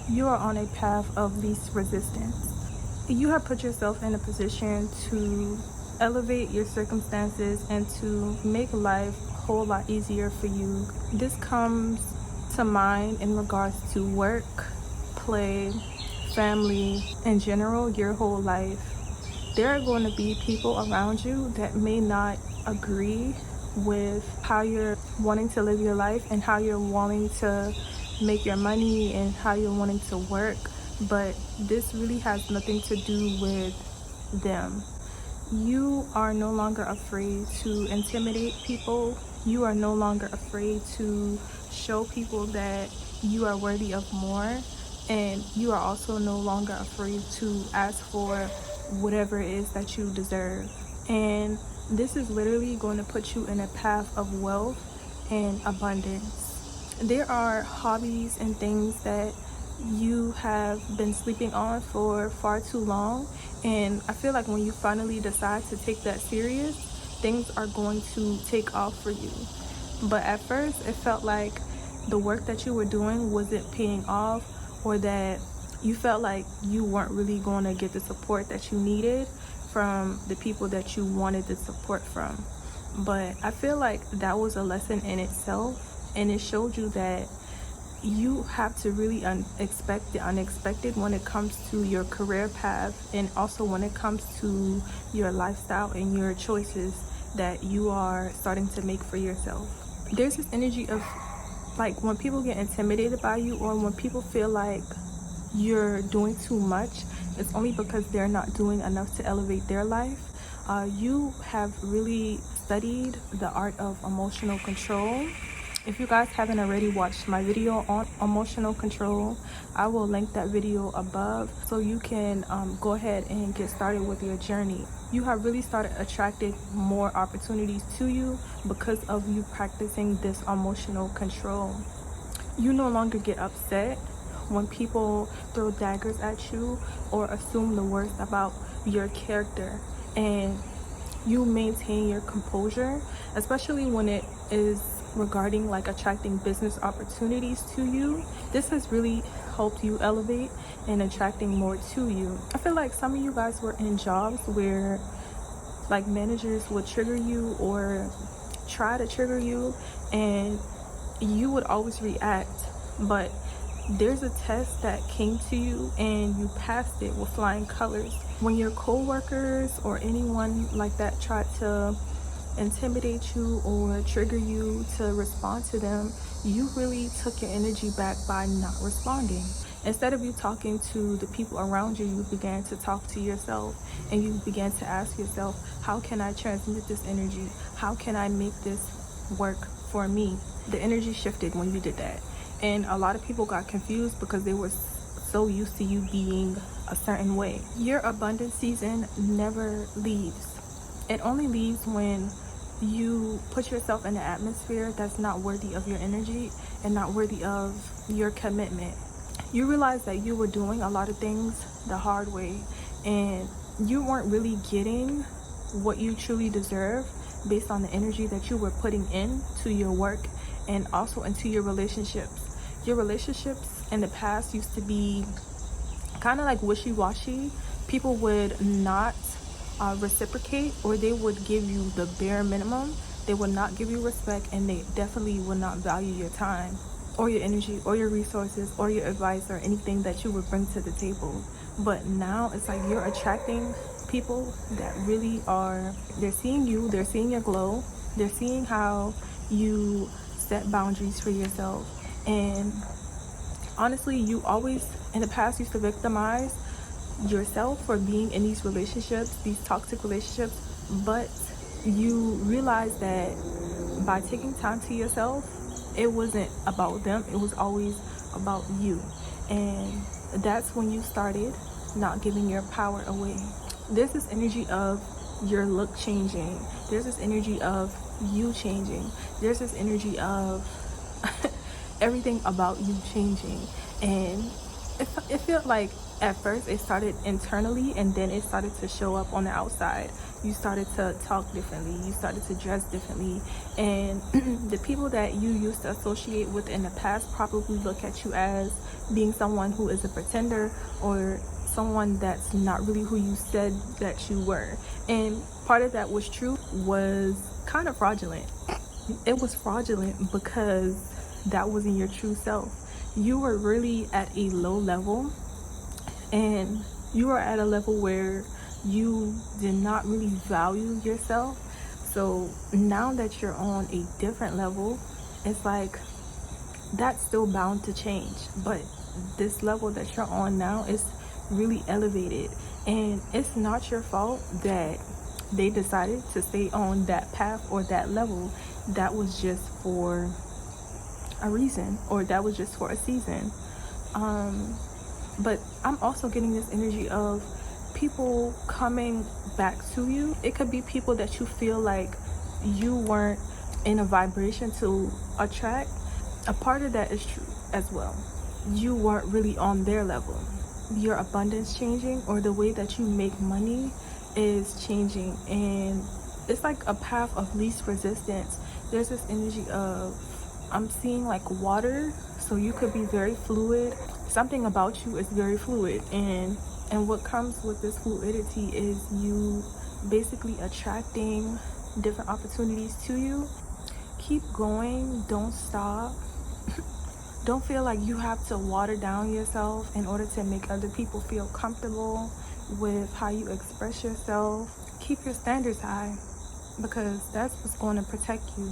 You are on a path of least resistance. You have put yourself in a position to elevate your circumstances and to make life a whole lot easier for you. This comes to mind in regards to work, play, family, in general, your whole life. There are going to be people around you that may not agree with how you're wanting to live your life and how you're wanting to make your money and how you're wanting to work, but this really has nothing to do with them. You are no longer afraid to intimidate people. You are no longer afraid to show people that you are worthy of more, and you are also no longer afraid to ask for whatever it is that you deserve. And this is literally going to put you in a path of wealth and abundance. There are hobbies and things that you have been sleeping on for far too long, and I feel like when you finally decide to take that serious, things are going to take off for you. But at first it felt like the work that you were doing wasn't paying off, or that you felt like you weren't really going to get the support that you needed from the people that you wanted the support from. But I feel like that was a lesson in itself, and it showed you that you have to really expect the unexpected when it comes to your career path, and also when it comes to your lifestyle and your choices that you are starting to make for yourself. There's this energy of like when people get intimidated by you, or when people feel like you're doing too much, it's only because they're not doing enough to elevate their life. You have really studied the art of emotional control. If you guys haven't already watched my video on emotional control, I will link that video above so you can go ahead and get started with your journey. You have really started attracting more opportunities to you because of you practicing this emotional control. You no longer get upset when people throw daggers at you or assume the worst about your character, and you maintain your composure, especially when it is regarding like attracting business opportunities to you. This has really helped you elevate and attracting more to you. I feel like some of you guys were in jobs where like managers would trigger you or try to trigger you, and you would always react, but there's a test that came to you and you passed it with flying colors. When your co-workers or anyone like that tried to intimidate you or trigger you to respond to them, you really took your energy back by not responding. Instead of you talking to the people around you, you began to talk to yourself, and you began to ask yourself, how can I transmit this energy? How can I make this work for me? The energy shifted when you did that, and a lot of people got confused because they were so used to you being a certain way. Your abundance season never leaves. It only leaves when you put yourself in an atmosphere that's not worthy of your energy and not worthy of your commitment. You realize that you were doing a lot of things the hard way, and you weren't really getting what you truly deserve based on the energy that you were putting into your work and also into your relationships. Your relationships in the past used to be kind of like wishy-washy. People would not reciprocate, or they would give you the bare minimum. They would not give you respect, and they definitely would not value your time or your energy or your resources or your advice or anything that you would bring to the table. But now it's like you're attracting people that really are, they're seeing you, they're seeing your glow, they're seeing how you set boundaries for yourself. And honestly, you always in the past used to victimize yourself for being in these relationships, these toxic relationships, but you realize that by taking time to yourself, it wasn't about them, it was always about you. And that's when you started not giving your power away. There's this energy of your look changing, there's this energy of you changing, there's this energy of everything about you changing, and it felt like At first it started internally, and then it started to show up on the outside. You started to talk differently, you started to dress differently, and the people that you used to associate with in the past probably look at you as being someone who is a pretender, or someone that's not really who you said that you were. And part of that was true, was kind of fraudulent. It was fraudulent because that wasn't your true self. You were really at a low level, and you are at a level where you did not really value yourself. So now that you're on a different level, it's like that's still bound to change, but this level that you're on now is really elevated, and it's not your fault that they decided to stay on that path or that level. That was just for a reason, or that was just for a season. But I'm also getting this energy of people coming back to you. It could be people that you feel like you weren't in a vibration to attract. A part of that is true as well. You weren't really on their level. Your abundance changing, or the way that you make money is changing, and it's like a path of least resistance. There's this energy of, I'm seeing like water, so you could be very fluid. Something about you is very fluid, and what comes with this fluidity is you basically attracting different opportunities to you. Keep going, don't stop. Don't feel like you have to water down yourself in order to make other people feel comfortable with how you express yourself. Keep your standards high, because that's what's going to protect you.